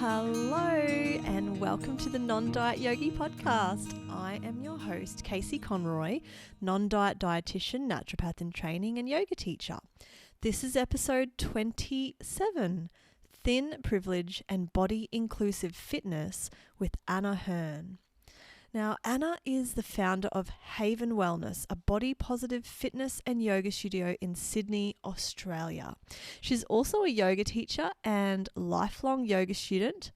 Hello and welcome to the Non-Diet Yogi podcast. I am your host, Casey Conroy, non-diet dietitian, naturopath in training and yoga teacher. This is episode 27, Thin Privilege and Body Inclusive Fitness with Anna Hearn. Now, Anna is the founder of Haven Wellness, a body-positive fitness and yoga studio in Sydney, Australia. She's also a yoga teacher and lifelong yoga student,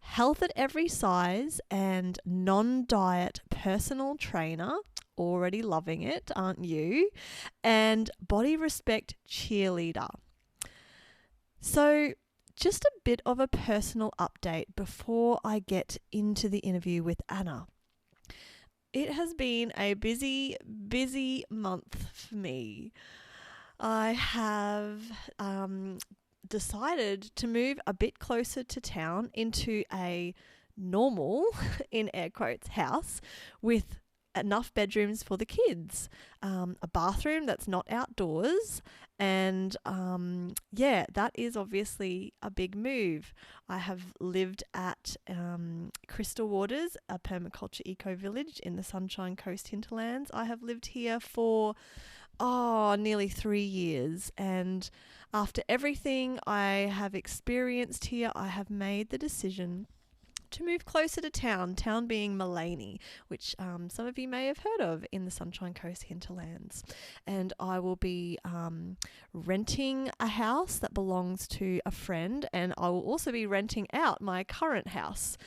health at every size and non-diet personal trainer, already loving it, aren't you? And body respect cheerleader. So, just a bit of a personal update before I get into the interview with Anna. It has been a busy month for me. I have decided to move a bit closer to town into a normal, in air quotes, house with enough bedrooms for the kids, a bathroom that's not outdoors, and that is obviously a big move. I have lived at Crystal Waters, a permaculture eco village in the Sunshine Coast hinterlands. I have lived here for nearly 3 years, and after everything I have experienced here, I have made the decision to move closer to town being Mullaney, which some of you may have heard of in the Sunshine Coast hinterlands. And I will be renting a house that belongs to a friend, and I will also be renting out my current house.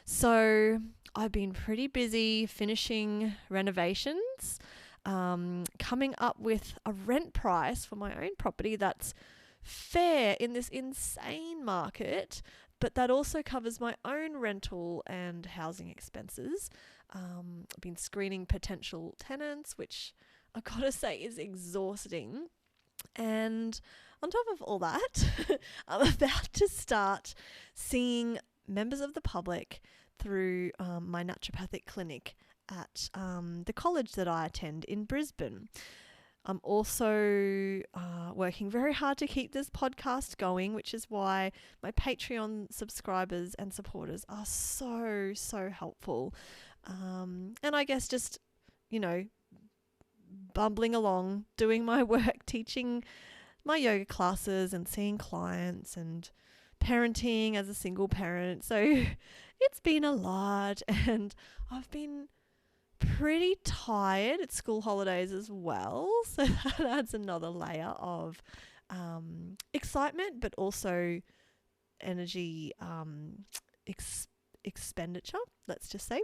So I've been pretty busy finishing renovations, coming up with a rent price for my own property that's fair in this insane market, but that also covers my own rental and housing expenses. I've been screening potential tenants, which I've got to say is exhausting. And on top of all that, I'm about to start seeing members of the public through my naturopathic clinic at the college that I attend in Brisbane. I'm also working very hard to keep this podcast going, which is why my Patreon subscribers and supporters are so helpful. And I guess just, bumbling along, doing my work, teaching my yoga classes and seeing clients and parenting as a single parent. So it's been a lot, and I've been pretty tired. It's school holidays as well, so that adds another layer of excitement, but also energy expenditure, let's just say.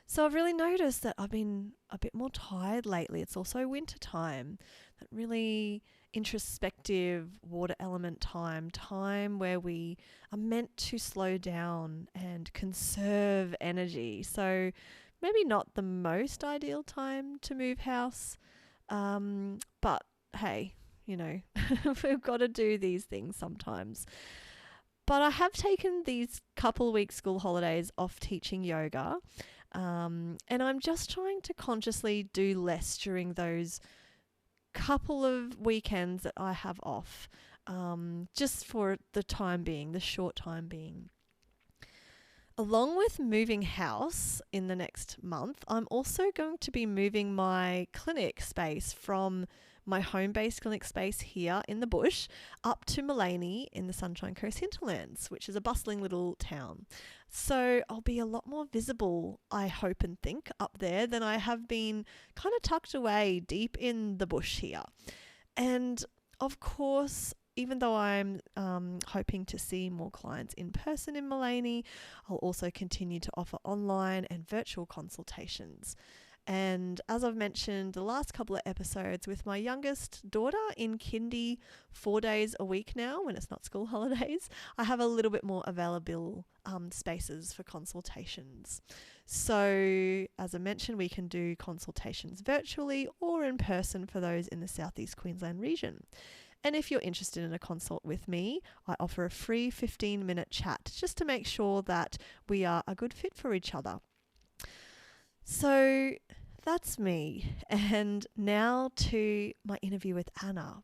So I've really noticed that I've been a bit more tired lately. It's also winter time, that really introspective water element time where we are meant to slow down and conserve energy. So maybe not the most ideal time to move house, but hey, we've got to do these things sometimes. But I have taken these couple weeks school holidays off teaching yoga, and I'm just trying to consciously do less during those couple of weekends that I have off, just for the time being, the short time being. Along with moving house in the next month, I'm also going to be moving my clinic space from my home-based clinic space here in the bush up to Mullaney in the Sunshine Coast hinterlands, which is a bustling little town. So I'll be a lot more visible, I hope and think, up there than I have been kind of tucked away deep in the bush here. And of course, even though I'm hoping to see more clients in person in Mullaney, I'll also continue to offer online and virtual consultations. And as I've mentioned the last couple of episodes, with my youngest daughter in kindy 4 days a week now, when it's not school holidays, I have a little bit more available spaces for consultations. So as I mentioned, we can do consultations virtually or in person for those in the Southeast Queensland region. And if you're interested in a consult with me, I offer a free 15-minute chat just to make sure that we are a good fit for each other. So that's me. And now to my interview with Anna.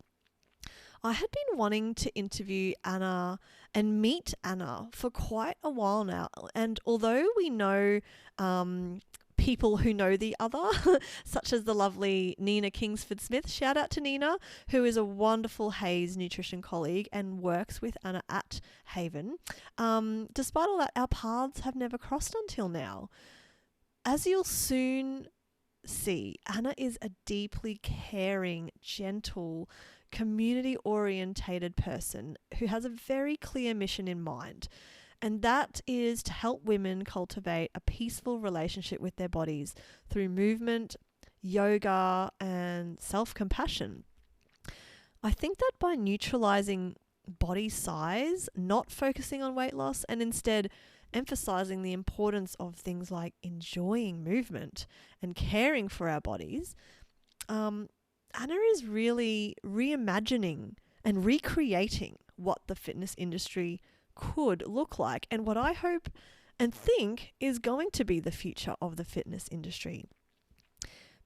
I had been wanting to interview Anna and meet Anna for quite a while now. And although we know people who know the other, such as the lovely Nina Kingsford Smith, shout out to Nina, who is a wonderful HAES nutrition colleague and works with Anna at Haven. Despite all that, our paths have never crossed until now. As you'll soon see, Anna is a deeply caring, gentle, community-orientated person who has a very clear mission in mind, and that is to help women cultivate a peaceful relationship with their bodies through movement, yoga, and self-compassion. I think that by neutralising body size, not focusing on weight loss, and instead emphasising the importance of things like enjoying movement and caring for our bodies, Anna is really reimagining and recreating what the fitness industry could look like, and what I hope and think is going to be the future of the fitness industry.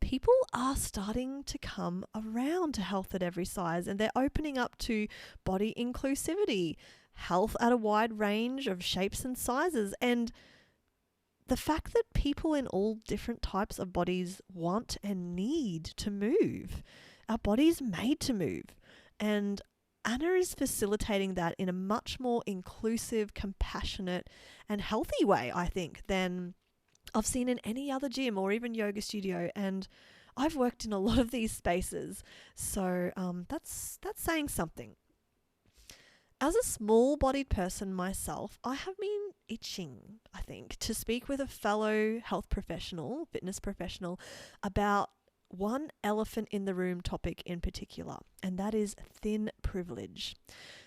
People are starting to come around to health at every size, and they're opening up to body inclusivity, health at a wide range of shapes and sizes, and the fact that people in all different types of bodies want and need to move. Our body's made to move, and Anna is facilitating that in a much more inclusive, compassionate, and healthy way, I think, than I've seen in any other gym or even yoga studio. And I've worked in a lot of these spaces, so that's saying something. As a small-bodied person myself, I have been itching, I think, to speak with a fellow health professional, fitness professional, about one elephant in the room topic in particular, and that is thin privilege.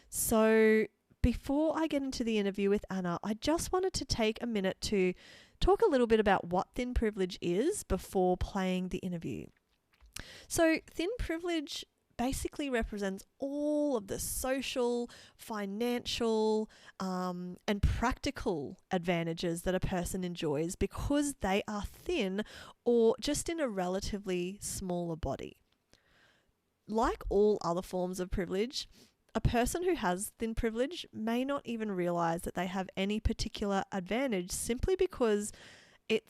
So before I get into the interview with Anna, I just wanted to take a minute to talk a little bit about what thin privilege is before playing the interview. So thin privilege basically represents all of the social, financial, and practical advantages that a person enjoys because they are thin or just in a relatively smaller body. Like all other forms of privilege, a person who has thin privilege may not even realize that they have any particular advantage simply because it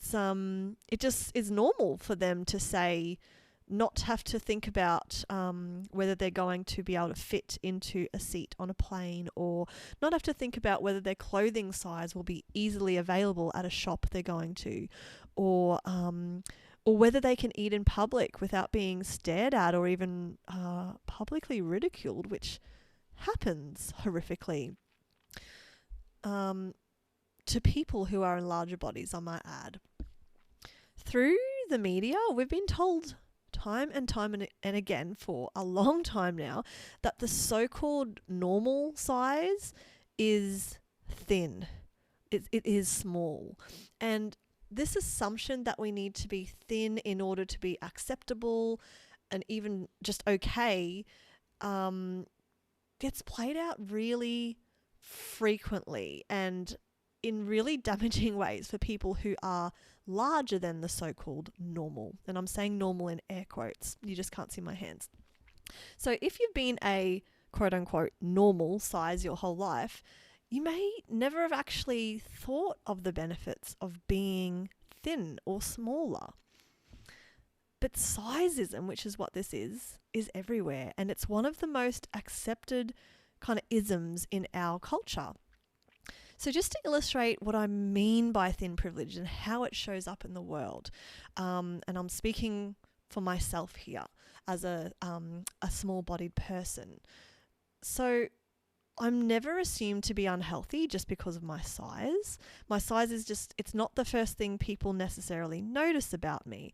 just is normal for them to say, not have to think about whether they're going to be able to fit into a seat on a plane, or not have to think about whether their clothing size will be easily available at a shop they're going to, or whether they can eat in public without being stared at or even publicly ridiculed, which happens horrifically to people who are in larger bodies, I might add. Through the media, we've been told time and again for a long time now that the so-called normal size is thin. It is small. And this assumption that we need to be thin in order to be acceptable and even just okay gets played out really frequently and in really damaging ways for people who are larger than the so-called normal. And I'm saying normal in air quotes. You just can't see my hands. So if you've been a quote-unquote normal size your whole life, you may never have actually thought of the benefits of being thin or smaller. But sizeism, which is what this is everywhere. And it's one of the most accepted kind of isms in our culture. So just to illustrate what I mean by thin privilege and how it shows up in the world, and I'm speaking for myself here as a small-bodied person. So I'm never assumed to be unhealthy just because of my size. My size is it's not the first thing people necessarily notice about me.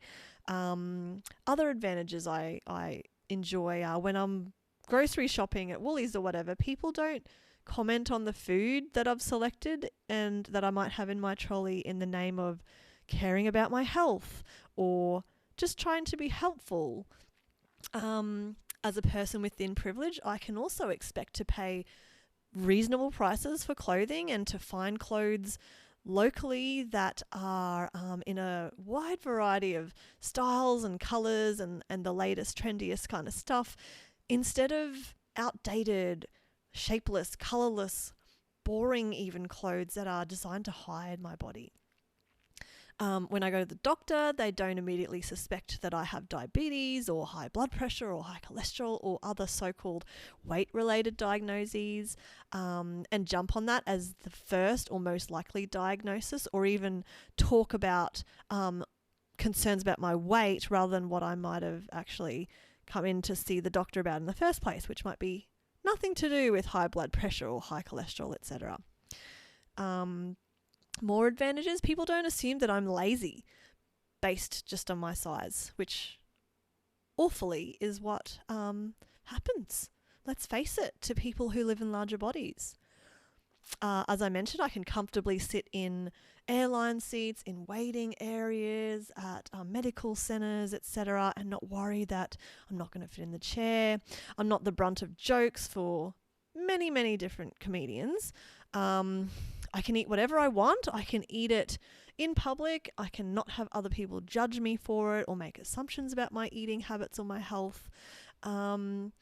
Other advantages I enjoy are when I'm grocery shopping at Woolies or whatever, people don't comment on the food that I've selected and that I might have in my trolley in the name of caring about my health or just trying to be helpful. As a person with thin privilege, I can also expect to pay reasonable prices for clothing and to find clothes locally that are in a wide variety of styles and colours and the latest, trendiest kind of stuff, instead of outdated, shapeless, colourless, boring even clothes that are designed to hide my body. When I go to the doctor, they don't immediately suspect that I have diabetes or high blood pressure or high cholesterol or other so-called weight-related diagnoses, and jump on that as the first or most likely diagnosis, or even talk about concerns about my weight rather than what I might have actually come in to see the doctor about in the first place, which might be nothing to do with high blood pressure or high cholesterol, etc. More advantages, people don't assume that I'm lazy based just on my size, which awfully is what happens. Let's face it, to people who live in larger bodies. As I mentioned, I can comfortably sit in airline seats, in waiting areas, at medical centres, etc., and not worry that I'm not going to fit in the chair. I'm not the brunt of jokes for many, many different comedians. I can eat whatever I want. I can eat it in public. I can not have other people judge me for it or make assumptions about my eating habits or my health. And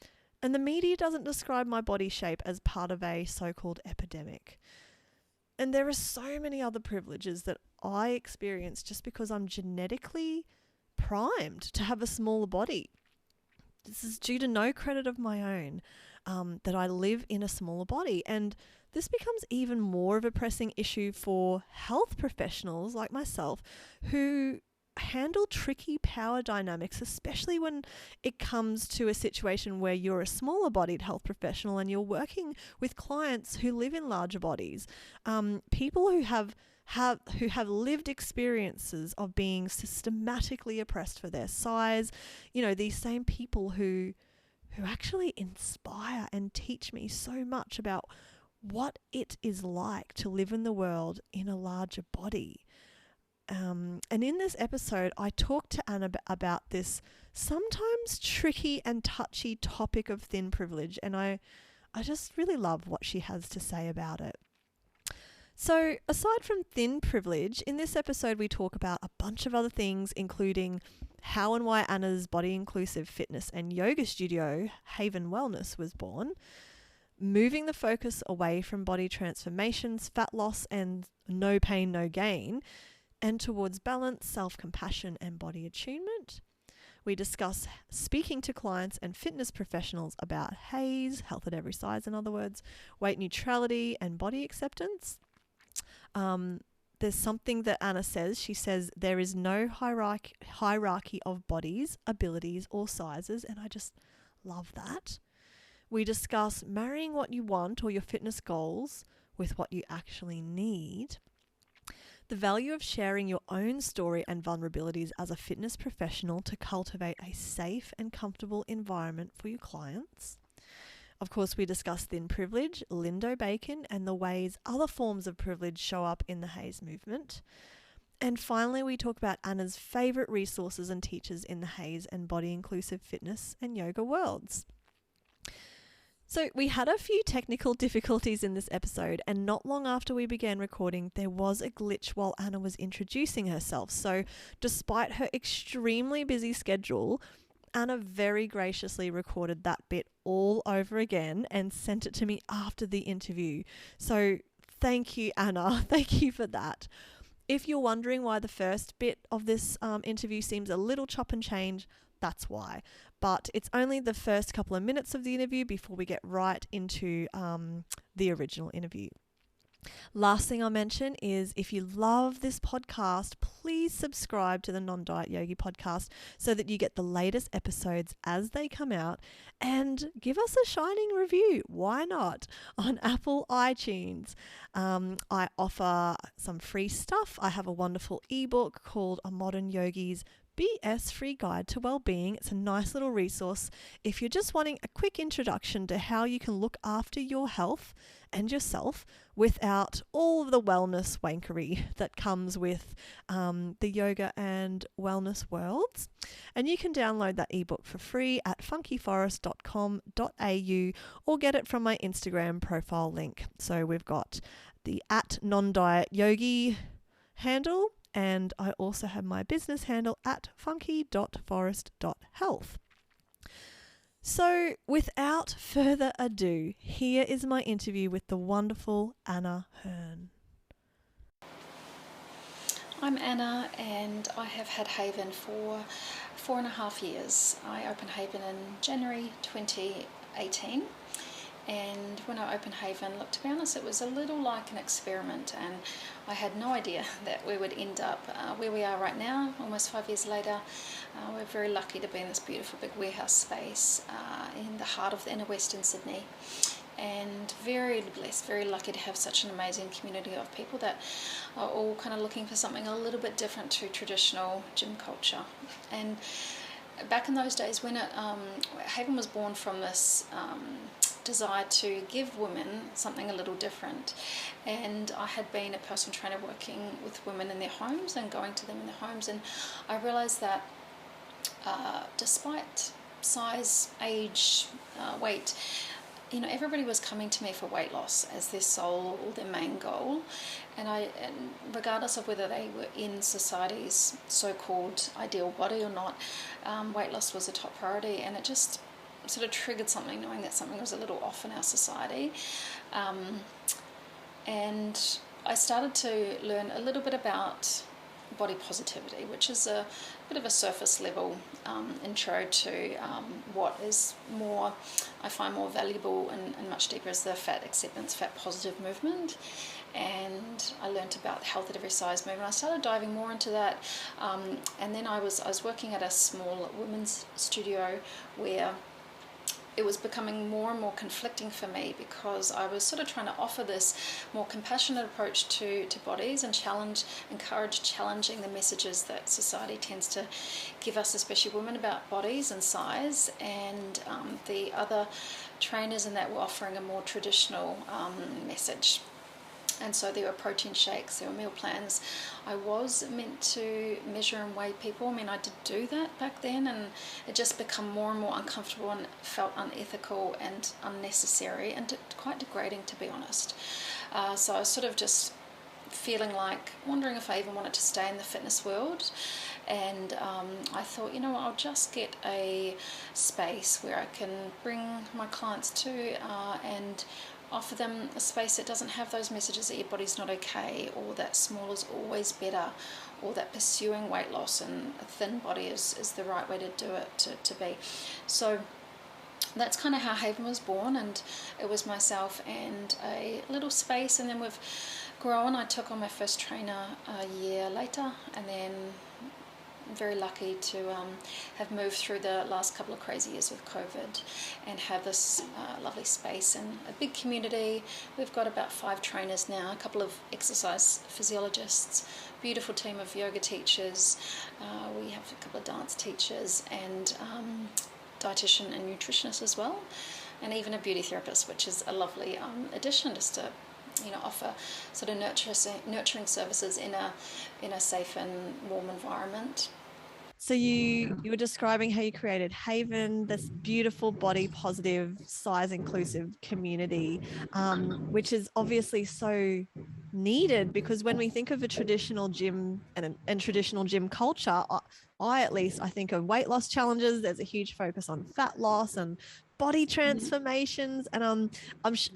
the media doesn't describe my body shape as part of a so-called epidemic. And there are so many other privileges that I experience just because I'm genetically primed to have a smaller body. This is due to no credit of my own, that I live in a smaller body. And this becomes even more of a pressing issue for health professionals like myself who handle tricky power dynamics, especially when it comes to a situation where you're a smaller bodied health professional and you're working with clients who live in larger bodies, people who have lived experiences of being systematically oppressed for their size, these same people who actually inspire and teach me so much about what it is like to live in the world in a larger body. And in this episode, I talked to Anna about this sometimes tricky and touchy topic of thin privilege, and I just really love what she has to say about it. So aside from thin privilege, in this episode we talk about a bunch of other things, including how and why Anna's body-inclusive fitness and yoga studio, Haven Wellness, was born, moving the focus away from body transformations, fat loss, and no pain, no gain, and towards balance, self-compassion, and body attunement. We discuss speaking to clients and fitness professionals about HAES, health at every size in other words, weight neutrality, and body acceptance. There's something that Anna says. She says there is no hierarchy of bodies, abilities, or sizes, and I just love that. We discuss marrying what you want or your fitness goals with what you actually need. The value of sharing your own story and vulnerabilities as a fitness professional to cultivate a safe and comfortable environment for your clients. Of course, we discuss thin privilege, Lindo Bacon, and the ways other forms of privilege show up in the HAES movement. And finally, we talk about Anna's favourite resources and teachers in the HAES and body-inclusive fitness and yoga worlds. So we had a few technical difficulties in this episode, and not long after we began recording, there was a glitch while Anna was introducing herself. So despite her extremely busy schedule, Anna very graciously recorded that bit all over again and sent it to me after the interview. So thank you, Anna. Thank you for that. If you're wondering why the first bit of this interview seems a little chop and change, that's why. But it's only the first couple of minutes of the interview before we get right into the original interview. Last thing I'll mention is if you love this podcast, please subscribe to the Non-Diet Yogi podcast so that you get the latest episodes as they come out, and give us a shining review. Why not? On Apple iTunes. I offer some free stuff. I have a wonderful ebook called A Modern Yogi's BS-Free Guide to Wellbeing. It's a nice little resource if you're just wanting a quick introduction to how you can look after your health and yourself without all of the wellness wankery that comes with the yoga and wellness worlds. And you can download that ebook for free at funkyforest.com.au or get it from my Instagram profile link. So we've got the @nondietyogi handle, and I also have my business handle @funky.forest.health. So, without further ado, here is my interview with the wonderful Anna Hearn. I'm Anna, and I have had Haven for 4.5 years. I opened Haven in January 2018, and when I opened Haven, look, to be honest, it was a little like an experiment, and I had no idea that we would end up where we are right now, almost 5 years later. We're very lucky to be in this beautiful big warehouse space in the heart of the inner western Sydney, and very blessed, very lucky to have such an amazing community of people that are all kind of looking for something a little bit different to traditional gym culture. And back in those days, when Haven was born from this desire to give women something a little different, and I had been a personal trainer working with women in their homes and going to them in their homes, and I realised that despite size, age, weight, everybody was coming to me for weight loss as their sole or their main goal, and regardless of whether they were in society's so-called ideal body or not, weight loss was a top priority, and it just sort of triggered something, knowing that something was a little off in our society. And I started to learn a little bit about body positivity, which is a bit of a surface level intro to what is more, I find more valuable and much deeper, is the fat acceptance, fat positive movement. And I learnt about the health at every size movement. I started diving more into that, and then I was working at a small women's studio where it was becoming more and more conflicting for me, because I was sort of trying to offer this more compassionate approach to bodies and encourage challenging the messages that society tends to give us, especially women, about bodies and size, and the other trainers in that were offering a more traditional message. And so there were protein shakes, there were meal plans. I was meant to measure and weigh people. I mean, I did do that back then, and it just became more and more uncomfortable and felt unethical and unnecessary and quite degrading, to be honest. So I was sort of just feeling like, wondering if I even wanted to stay in the fitness world. And I thought, I'll just get a space where I can bring my clients to and offer them a space that doesn't have those messages that your body's not okay, or that small is always better, or that pursuing weight loss and a thin body is the right way to do it, to be. So that's kind of how Haven was born, and it was myself and a little space, and then we've grown. I took on my first trainer a year later, and then very lucky to have moved through the last couple of crazy years with COVID and have this lovely space and a big community. We've got about 5 trainers now, a couple of exercise physiologists, beautiful team of yoga teachers. We have a couple of dance teachers and dietitian and nutritionist as well, and even a beauty therapist, which is a lovely addition, just to offer sort of nurturing services in a safe and warm environment. So you were describing how you created Haven, this beautiful body positive, size inclusive community, which is obviously so needed, because when we think of a traditional gym and traditional gym culture, I at least, I think of weight loss challenges. There's a huge focus on fat loss and body transformations. And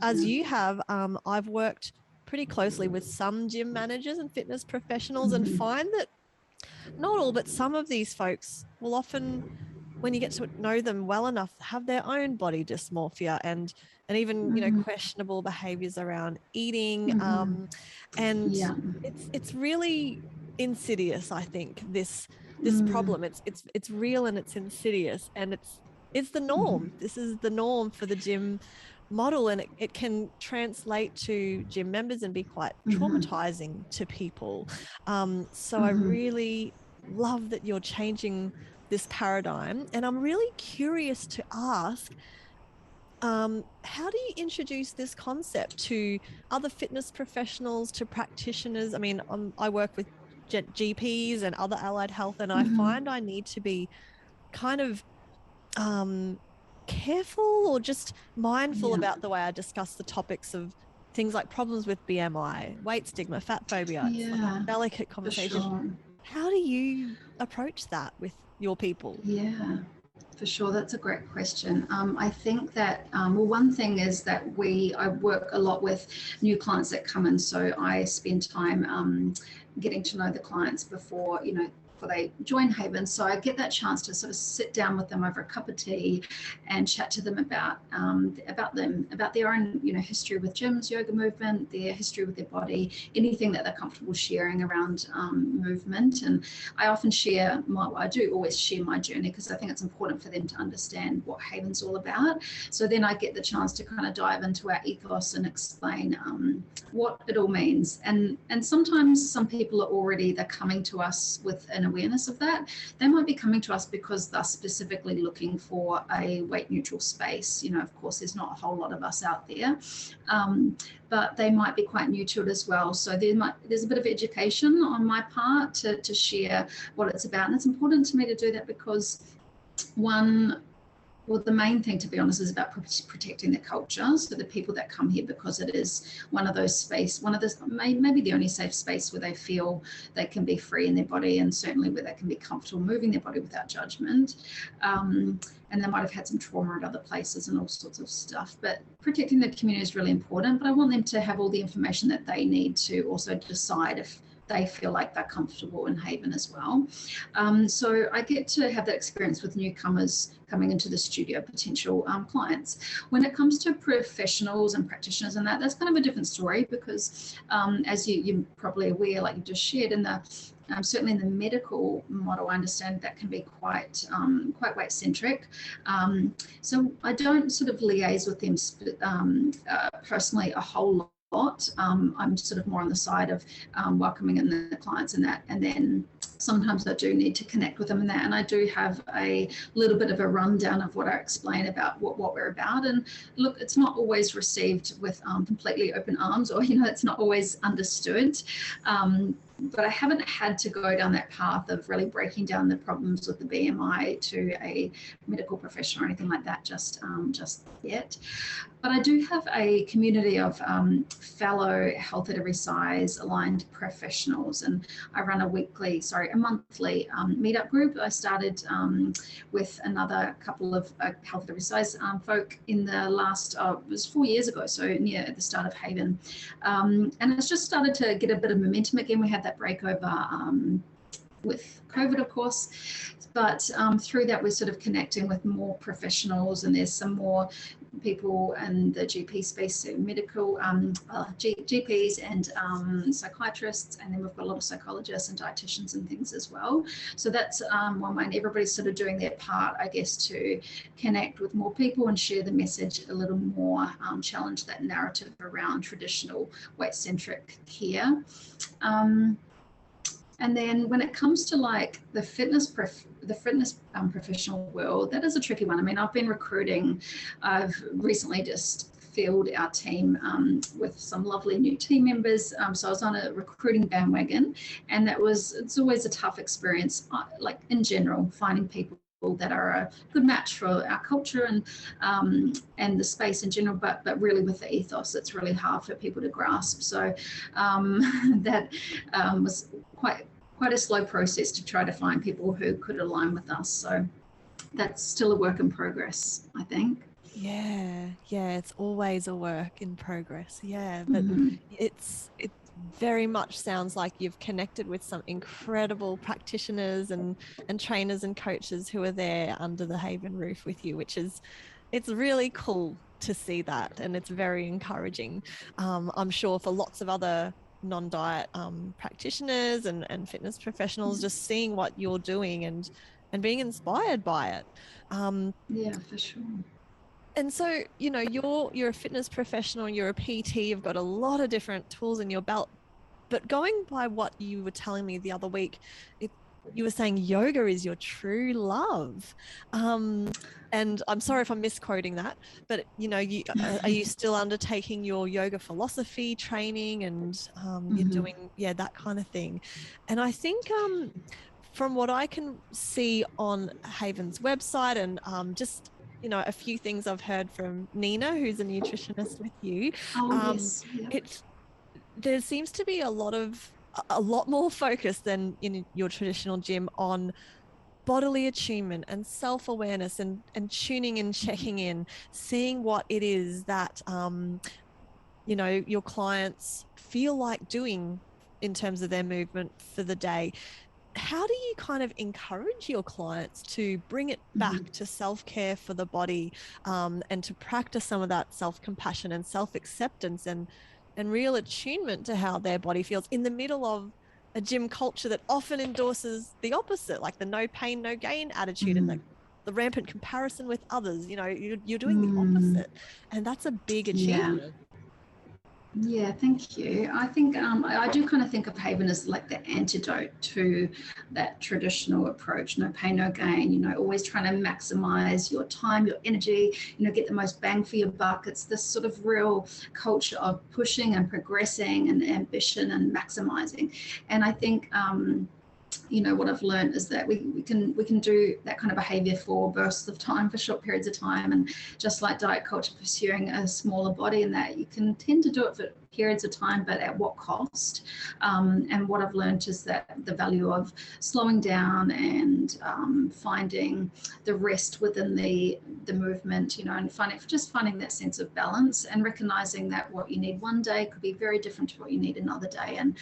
as you have, I've worked pretty closely with some gym managers and fitness professionals, and find that not all, but some of these folks will often, when you get to know them well enough, have their own body dysmorphia and even questionable behaviors around eating, and Yeah. it's really insidious. I think this problem, it's real and it's insidious, and it's the norm. This is the norm for the gym model, and it can translate to gym members and be quite traumatizing to people. So I really love that you're changing this paradigm, and I'm really curious to ask, how do you introduce this concept to other fitness professionals, to practitioners? I mean, I work with GPs and other allied health, and I find I need to be kind of careful or just mindful Yeah. about the way I discuss the topics of things like problems with BMI, weight stigma, fat phobia. It's like a Yeah, delicate for conversation. sure. How do you approach that with your people? Yeah. For sure, that's a great question. I think that, well, one thing is that I work a lot with new clients that come in, so I spend time getting to know the clients before, before they join Haven. So I get that chance to sort of sit down with them over a cup of tea and chat to them about their own, history with gyms, yoga movement, their history with their body, anything that they're comfortable sharing around movement. And I often I do always share my journey, because I think it's important for them to understand what Haven's all about. So then I get the chance to kind of dive into our ethos and explain what it all means. And sometimes some people they're coming to us with an awareness of that. They might be coming to us because they're specifically looking for a weight neutral space. Of course, there's not a whole lot of us out there, but they might be quite new to it as well. So there's a bit of education on my part to share what it's about. And it's important to me to do that because the main thing, to be honest, is about protecting the culture. So the people that come here, because it is maybe the only safe space where they feel they can be free in their body, and certainly where they can be comfortable moving their body without judgment. And they might have had some trauma at other places and all sorts of stuff. But protecting the community is really important. But I want them to have all the information that they need to also decide if they feel like they're comfortable in Haven as well. So I get to have that experience with newcomers coming into the studio, potential clients. When it comes to professionals and practitioners and that's kind of a different story, because as you're probably aware, like you just shared, certainly in the medical model, I understand that can be quite weight-centric. So I don't sort of liaise with them personally a whole lot. I'm sort of more on the side of welcoming in the clients and that, and then sometimes I do need to connect with them in that, and I do have a little bit of a rundown of what I explain about what we're about. And look, it's not always received with completely open arms, or it's not always understood. But I haven't had to go down that path of really breaking down the problems with the BMI to a medical professional or anything like that just yet. But I do have a community of fellow health at every size aligned professionals, and I run a monthly meetup group. I started with another couple of health at every size folk in the last, it was 4 years ago, so near at the start of Haven. And it's just started to get a bit of momentum again. We had that breakover with COVID, of course, but through that we're sort of connecting with more professionals, and there's some more people in the GP space, so medical GPs and psychiatrists, and then we've got a lot of psychologists and dietitians and things as well. So that's one way, and everybody's sort of doing their part, I guess, to connect with more people and share the message a little more, challenge that narrative around traditional weight-centric care. And then when it comes to like the fitness professional world, that is a tricky one. I mean, I've been recruiting. I've recently just filled our team with some lovely new team members. So I was on a recruiting bandwagon, and it's always a tough experience, like in general, finding people that are a good match for our culture and the space in general, but really with the ethos, it's really hard for people to grasp. So that was quite a slow process to try to find people who could align with us. So that's still a work in progress, I think. Yeah, it's always a work in progress. Yeah, but it very much sounds like you've connected with some incredible practitioners and trainers and coaches who are there under the Haven roof with you, it's really cool to see that, and it's very encouraging. I'm sure for lots of other non-diet practitioners and fitness professionals, just seeing what you're doing and being inspired by it. Yeah, for sure. And so, you're a fitness professional, you're a PT, you've got a lot of different tools in your belt. But going by what you were telling me the other week, you were saying yoga is your true love. And I'm sorry if I'm misquoting that, but are you still undertaking your yoga philosophy training, and you're doing that kind of thing? And I think from what I can see on Haven's website, and just a few things I've heard from Nina, who's a nutritionist with you, yes. Yep. There seems to be a lot more focus than in your traditional gym on bodily attunement and self-awareness and tuning in, checking in, seeing what it is that you know, your clients feel like doing in terms of their movement for the day. How do you kind of encourage your clients to bring it back to self-care for the body, and to practice some of that self-compassion and self-acceptance and real attunement to how their body feels in the middle of a gym culture that often endorses the opposite, like the no pain, no gain attitude and the rampant comparison with others? You know, you're doing the opposite, and that's a big achievement. Yeah, thank you. I think I do kind of think of Haven as like the antidote to that traditional approach, no pain, no gain, you know, always trying to maximize your time, your energy, you know, get the most bang for your buck. It's this sort of real culture of pushing and progressing and ambition and maximizing. And I think, you know, what I've learned is that we can do that kind of behavior for bursts of time, for short periods of time, and just like diet culture pursuing a smaller body, and that you can tend to do it for periods of time, but at what cost? And what I've learned is that the value of slowing down and finding the rest within the movement, you know, and finding that sense of balance and recognizing that what you need one day could be very different to what you need another day. And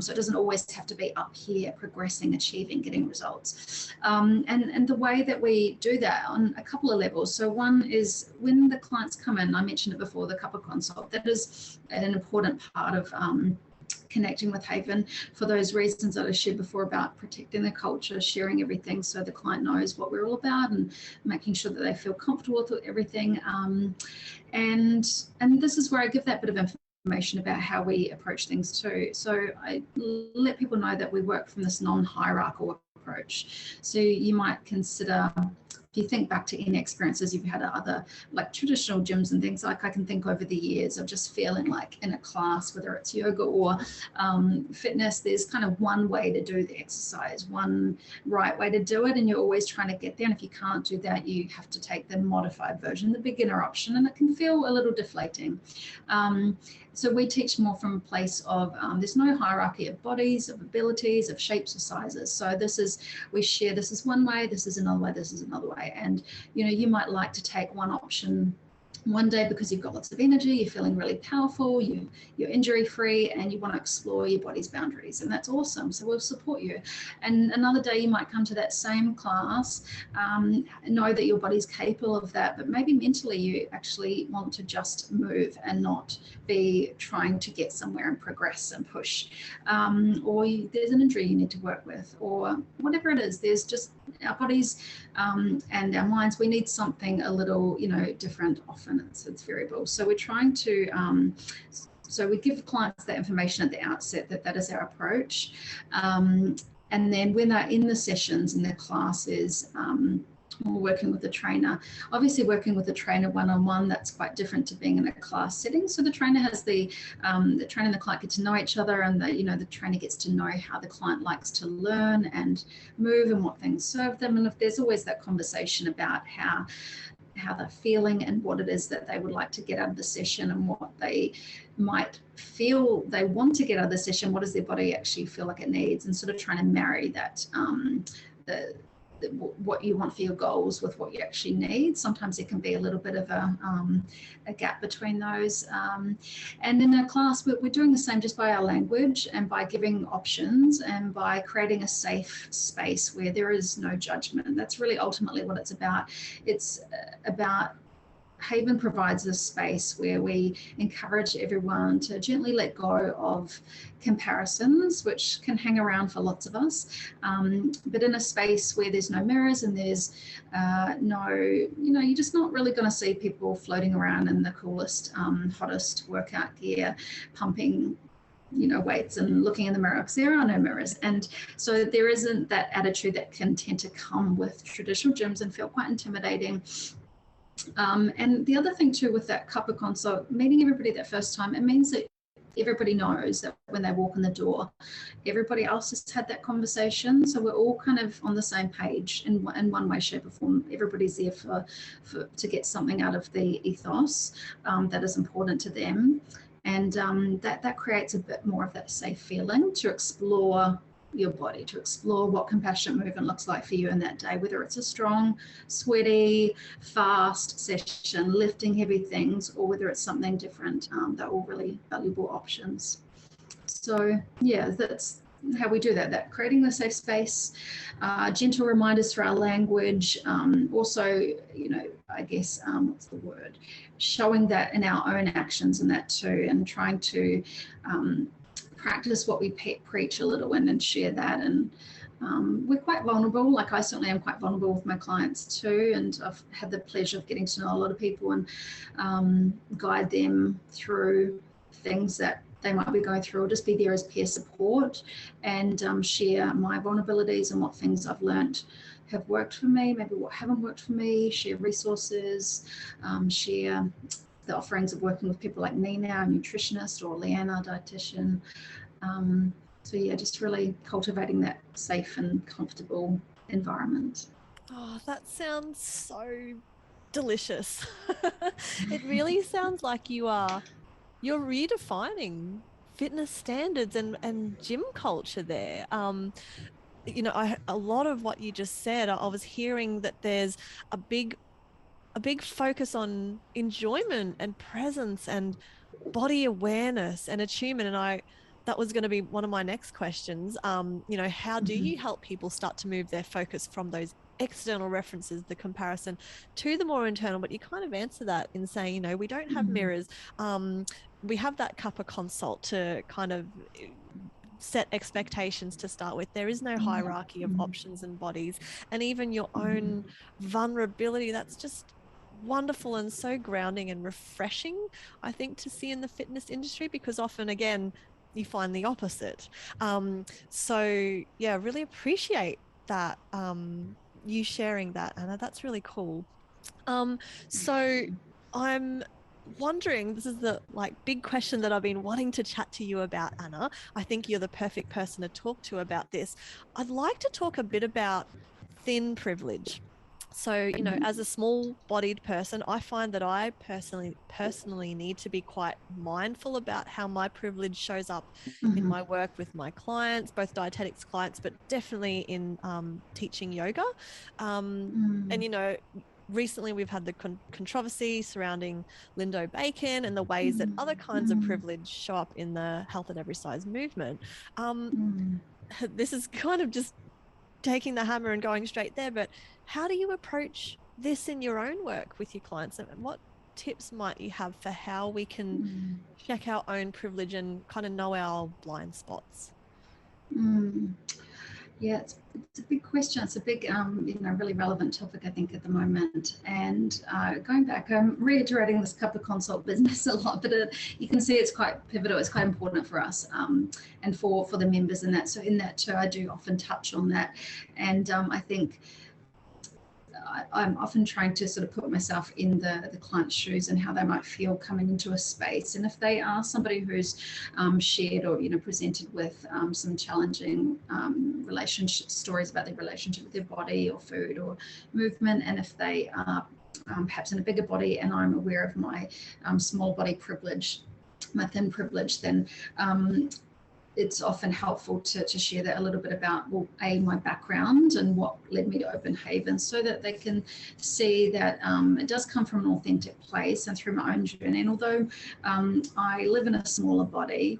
so it doesn't always have to be up here progressing, achieving, getting results. And the way that we do that on a couple of levels. So one is when the clients come in, I mentioned it before, the couple consult, that is an important part of connecting with Haven for those reasons that I shared before about protecting the culture, sharing everything so the client knows what we're all about and making sure that they feel comfortable with everything. And this is where I give that bit of information about how we approach things too. So I let people know that we work from this non-hierarchical approach. So you might consider, if you think back to any experiences you've had at other like traditional gyms and things, like I can think over the years of just feeling like in a class, whether it's yoga or fitness, there's kind of one way to do the exercise, one right way to do it, and you're always trying to get there. And if you can't do that, you have to take the modified version, the beginner option, and it can feel a little deflating. So we teach more from a place of there's no hierarchy of bodies, of abilities, of shapes or sizes. So we share, this is one way, this is another way, this is another way. And, you know, you might like to take one option one day because you've got lots of energy, you're feeling really powerful, you're injury free, and you want to explore your body's boundaries, and that's awesome. So we'll support you. And another day you might come to that same class, know that your body's capable of that, but maybe mentally you actually want to just move and not be trying to get somewhere and progress and push, or there's an injury you need to work with, or whatever it is. There's just our bodies and our minds, we need something a little, you know, different. Often it's variable. So we're trying to so we give clients that information at the outset that is our approach, and then when they're in the sessions in their classes, we're working with the trainer. Obviously, working with the trainer one-on-one, that's quite different to being in a class setting. So the trainer has the trainer and the client get to know each other, and the trainer gets to know how the client likes to learn and move and what things serve them. And if there's always that conversation about how they're feeling and what it is that they would like to get out of the session and what they might feel they want to get out of the session, what does their body actually feel like it needs, and sort of trying to marry that what you want for your goals with what you actually need. Sometimes there can be a little bit of a gap between those. And in our class, we're doing the same just by our language and by giving options and by creating a safe space where there is no judgment. That's really ultimately what it's about. It's about Haven provides a space where we encourage everyone to gently let go of comparisons, which can hang around for lots of us, but in a space where there's no mirrors and there's you're just not really going to see people floating around in the coolest, hottest workout gear, pumping weights and looking in the mirror, because there are no mirrors. And so there isn't that attitude that can tend to come with traditional gyms and feel quite intimidating. And the other thing too with that couple consult, meeting everybody that first time, it means that everybody knows that when they walk in the door, everybody else has had that conversation. So we're all kind of on the same page in one way, shape or form. Everybody's there to get something out of the ethos that is important to them. And that creates a bit more of that safe feeling to explore your body, to explore what compassionate movement looks like for you in that day, whether it's a strong, sweaty, fast session, lifting heavy things, or whether it's something different. They're all really valuable options. So yeah, that's how we do that creating the safe space, gentle reminders through our language, also, I guess, what's the word, showing that in our own actions and that too, and trying to practice what we preach a little and share that. And we're quite vulnerable. Like, I certainly am quite vulnerable with my clients too, and I've had the pleasure of getting to know a lot of people and guide them through things that they might be going through, or just be there as peer support, and share my vulnerabilities and what things I've learnt have worked for me, maybe what haven't worked for me, share resources, share the offerings of working with people like me now, a nutritionist, or Leanna, dietitian. So yeah, just really cultivating that safe and comfortable environment. Oh, that sounds so delicious. It really sounds like you're redefining fitness standards and gym culture there. A lot of what you just said, I was hearing that there's a big focus on enjoyment and presence and body awareness and attunement. And that was going to be one of my next questions. How do you help people start to move their focus from those external references, the comparison, to the more internal? But you kind of answer that in saying, we don't have mirrors. We have that cuppa consult to kind of set expectations to start with. There is no hierarchy of options and bodies, and even your own vulnerability. That's just wonderful and so grounding and refreshing, I think, to see in the fitness industry, because often, again, you find the opposite. So yeah, really appreciate that, you sharing that, Anna. That's really cool. So I'm wondering, this is the big question that I've been wanting to chat to you about, Anna. I think you're the perfect person to talk to about this. I'd like to talk a bit about thin privilege. So, as a small-bodied person, I find that I personally need to be quite mindful about how my privilege shows up in my work with my clients, both dietetics clients, but definitely in teaching yoga. And recently we've had the controversy surrounding Lindo Bacon and the ways that other kinds of privilege show up in the health at every size movement. This is kind of just taking the hammer and going straight there, but how do you approach this in your own work with your clients, and what tips might you have for how we can check our own privilege and kind of know our blind spots? Yeah, it's a big question. It's a big, really relevant topic, I think, at the moment. And going back, I'm reiterating this cuppa consult business a lot, but you can see it's quite pivotal. It's quite important for us and for the members in that. So in that too, I do often touch on that. And I think I'm often trying to sort of put myself in the client's shoes and how they might feel coming into a space. And if they are somebody who's shared or presented with some challenging relationship stories about their relationship with their body or food or movement, and if they are perhaps in a bigger body and I'm aware of my small body privilege, my thin privilege, then it's often helpful to share that a little bit about, well, my background and what led me to Open Haven, so that they can see that it does come from an authentic place and through my own journey. And although I live in a smaller body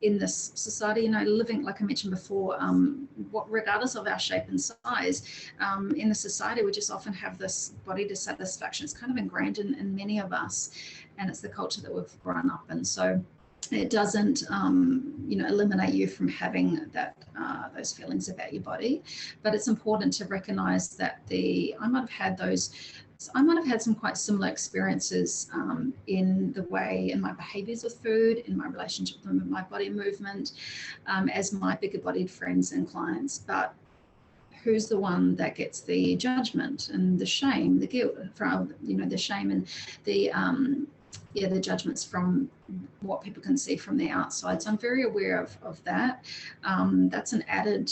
in this society, living, like I mentioned before, regardless of our shape and size, in the society, we just often have this body dissatisfaction. It's kind of ingrained in many of us, and it's the culture that we've grown up in. So it doesn't, eliminate you from having those feelings about your body, but it's important to recognise that I might have had some quite similar experiences in my behaviours with food, in my relationship with my body movement, as my bigger bodied friends and clients. But who's the one that gets the judgment and the shame, the guilt, the shame and the judgments from what people can see from the outside. So I'm very aware of that. That's an added,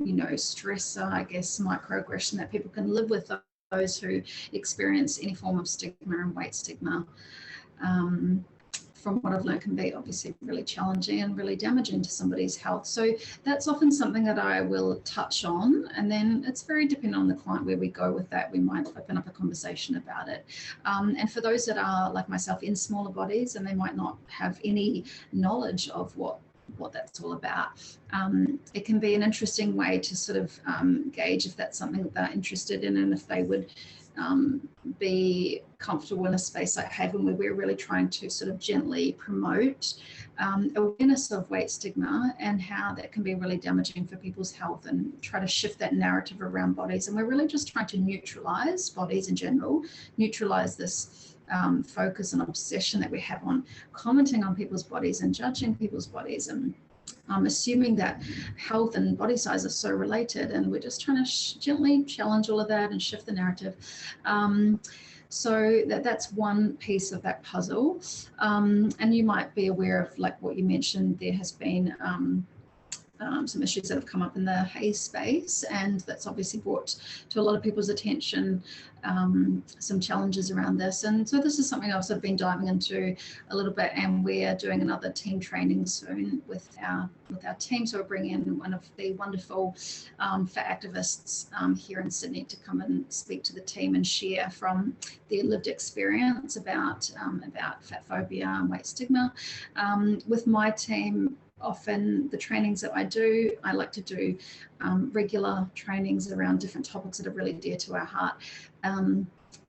stressor, I guess, microaggression that people can live with, those who experience any form of stigma and weight stigma. from what I've learned, can be obviously really challenging and really damaging to somebody's health. So that's often something that I will touch on, and then it's very dependent on the client where we go with that. We might open up a conversation about it. And for those that are like myself in smaller bodies and they might not have any knowledge of what that's all about, it can be an interesting way to sort of gauge if that's something that they're interested in, and if they would be comfortable in a space like Haven, where we're really trying to sort of gently promote awareness of weight stigma and how that can be really damaging for people's health, and try to shift that narrative around bodies. And we're really just trying to neutralize bodies in general, neutralize this focus and obsession that we have on commenting on people's bodies and judging people's bodies, and assuming that health and body size are so related. And we're just trying to gently challenge all of that and shift the narrative. So that's one piece of that puzzle. And you might be aware of, like what you mentioned, there has been some issues that have come up in the HAES space, and that's obviously brought to a lot of people's attention some challenges around this. And so this is something I've sort of been diving into a little bit, and we're doing another team training soon with our team. So we're bringing in one of the wonderful fat activists here in Sydney to come and speak to the team and share from their lived experience about fat phobia and weight stigma. With my team, often the trainings that I do, I like to do regular trainings around different topics that are really dear to our heart.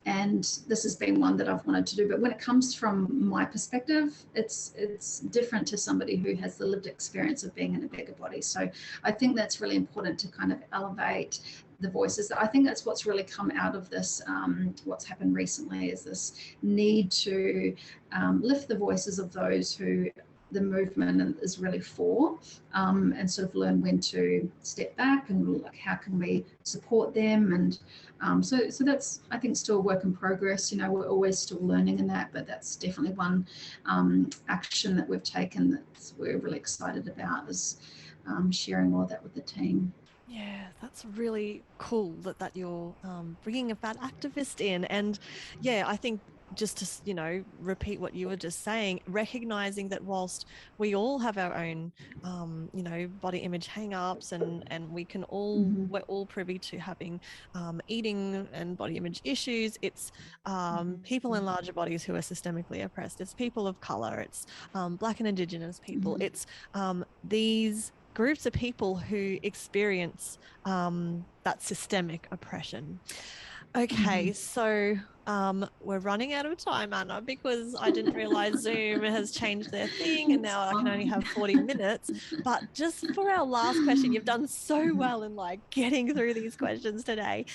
And this has been one that I've wanted to do. But when it comes from my perspective, it's different to somebody who has the lived experience of being in a bigger body. So I think that's really important to kind of elevate the voices. I think that's what's really come out of this, what's happened recently, is this need to lift the voices of those who the movement is really for, and sort of learn when to step back and like how can we support them. And so that's, I think, still a work in progress. You know, we're always still learning in that, but that's definitely one action that we've taken that we're really excited about, is sharing all of that with the team. Yeah, that's really cool that you're bringing a fat activist in. And yeah, I think just to, you know, repeat what you were just saying, recognizing that whilst we all have our own, you know, body image hang-ups, and we can all, we're all privy to having eating and body image issues. It's people in larger bodies who are systemically oppressed. It's people of color. It's Black and Indigenous people. It's these groups of people who experience that systemic oppression. Okay, so we're running out of time, Anna, because I didn't realize Zoom has changed their thing and now I can only have 40 minutes. But just for our last question, you've done so well in like getting through these questions today.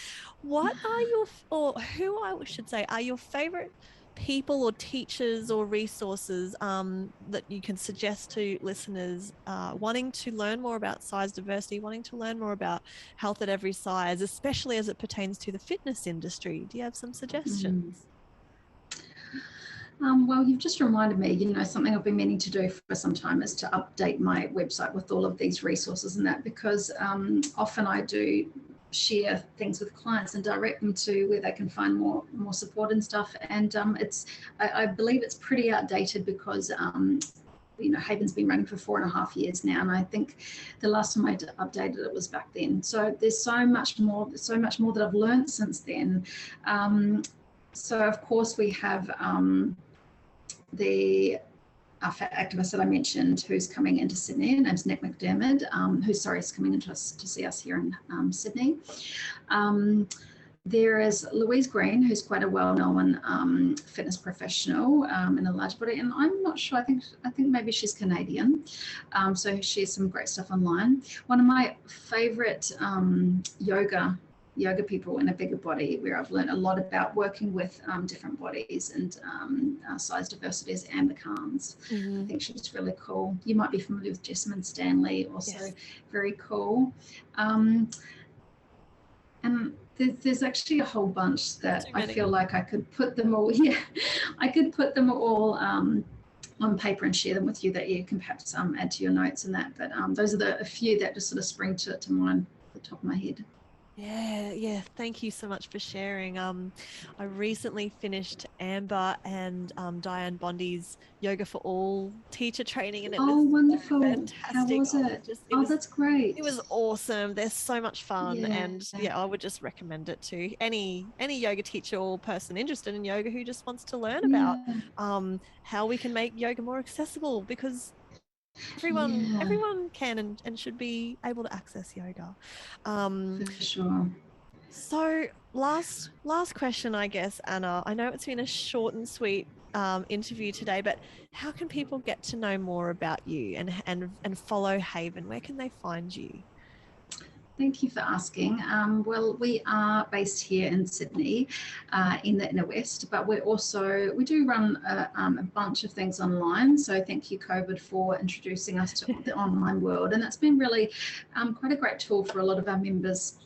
What are your, or who I should say, are your favorite people or teachers or resources that you can suggest to listeners wanting to learn more about size diversity, wanting to learn more about health at every size, especially as it pertains to the fitness industry? Do you have some suggestions? Well, you've just reminded me, you know, something I've been meaning to do for some time is to update my website with all of these resources and that, because often I do share things with clients and direct them to where they can find more support and stuff. And I believe it's pretty outdated, because you know, Haven's been running for 4.5 years now, and I think the last time I updated it was back then. So there's so much more that I've learned since then. So of course we have the fat activist that I mentioned, who's coming into Sydney. Her name's Nick McDermott, is coming into us to see us here in Sydney. There is Louise Green, who's quite a well-known fitness professional in a large body, and I'm not sure. I think maybe she's Canadian, so she has some great stuff online. One of my favourite yoga people in a bigger body, where I've learned a lot about working with different bodies and size diversity, is Amber Carnes. I think she's really cool. You might be familiar with Jessamine Stanley, also. Yes. Very cool. And there's actually a whole bunch that I feel like I could put them all. Yeah, I could put them all on paper and share them with you, that you can perhaps add to your notes and that. But those are a few that just sort of spring to mind at the top of my head. Yeah. Thank you so much for sharing. I recently finished Amber and Diane Bondi's Yoga for All teacher training, and it was Oh, so wonderful. How fantastic. was it? It Oh, was that's great. it was awesome. They're so much fun, Yeah. and yeah, I would just recommend it to any yoga teacher or person interested in yoga who just wants to learn about Yeah. how we can make yoga more accessible, because Yeah, everyone can and should be able to access yoga. Um, for sure. so last question, I guess, Anna. I know it's been a short and sweet interview today, but how can people get to know more about you and follow Haven? Where can they find you? Thank you for asking. Well, we are based here in Sydney, in the inner west, but we do run a bunch of things online. So thank you, COVID, for introducing us to the online world, and that's been really quite a great tool for a lot of our members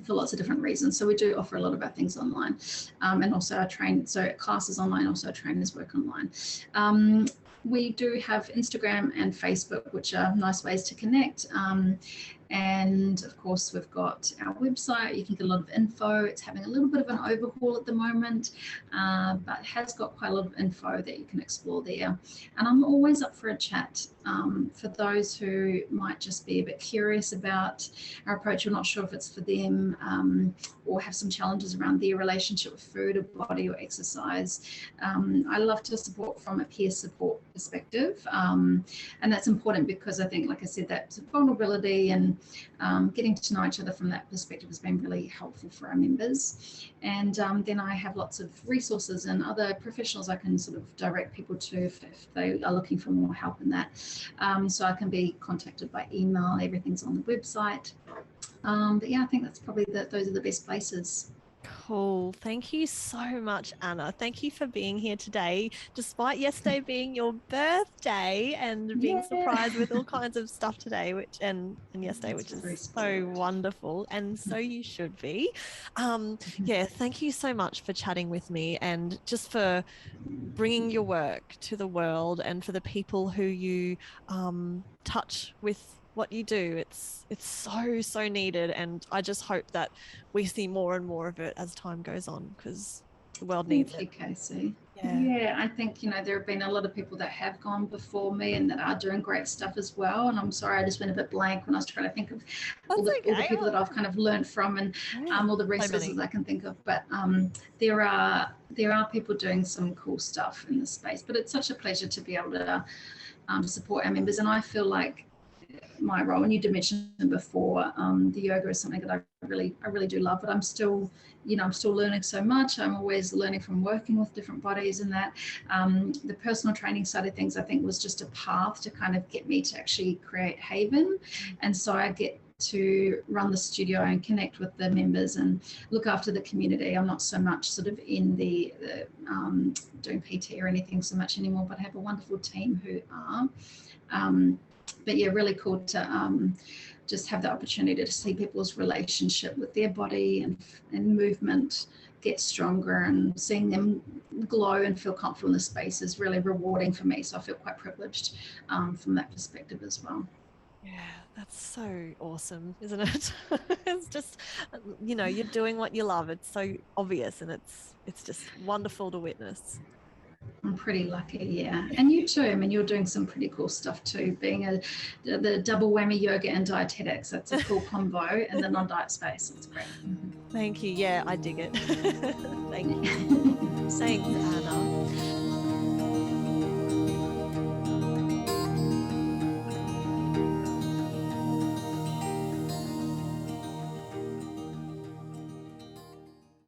for lots of different reasons. So we do offer a lot of our things online, and also our classes online, also our trainers work online. We do have Instagram and Facebook, which are nice ways to connect. And of course, we've got our website. You can get a lot of info. It's having a little bit of an overhaul at the moment, but has got quite a lot of info that you can explore there. And I'm always up for a chat for those who might just be a bit curious about our approach. We're not sure if it's for them, or have some challenges around their relationship with food or body or exercise. I love to support from a peer support perspective. And that's important because I think, like I said, that vulnerability and getting to know each other from that perspective has been really helpful for our members. And then I have lots of resources and other professionals I can sort of direct people to if they are looking for more help in that. So I can be contacted by email. Everything's on the website. But yeah, I think that's probably those are the best places. Cool. Thank you so much, Anna. Thank you for being here today, despite yesterday being your birthday and being Yeah. surprised with all kinds of stuff today, and yesterday, That's which is very so spoiled. wonderful, and so you should be. Yeah, thank you so much for chatting with me and just for bringing your work to the world and for the people who you touch with what you do. It's so needed, and I just hope that we see more and more of it as time goes on, because the world needs Thank it. you, Casey. Yeah. Yeah, I think, there have been a lot of people that have gone before me and that are doing great stuff as well. And I'm sorry, I just went a bit blank when I was trying to think of all That's the okay. people that I've kind of learned from, and Yeah, all the so resources many. I can think of. But there are people doing some cool stuff in this space. But it's such a pleasure to be able to support our members. And I feel like my role, and you did mention before, the yoga is something that I really do love, but I'm still learning so much. I'm always learning from working with different bodies, and that the personal training side of things, I think, was just a path to kind of get me to actually create Haven. And so I get to run the studio and connect with the members and look after the community. I'm not so much sort of in the doing PT or anything so much anymore, but I have a wonderful team who are. But yeah, really cool to just have the opportunity to see people's relationship with their body and movement get stronger, and seeing them glow and feel comfortable in the space is really rewarding for me. So I feel quite privileged from that perspective as well. Yeah, that's so awesome, isn't it? It's just, you're doing what you love. It's so obvious, and it's just wonderful to witness. I'm pretty lucky, yeah. And you too. I mean, you're doing some pretty cool stuff too. Being the double whammy yoga and dietetics, that's a cool combo in the non-diet space. It's great. Thank you. Yeah, I dig it. Thank you. Thanks, Anna.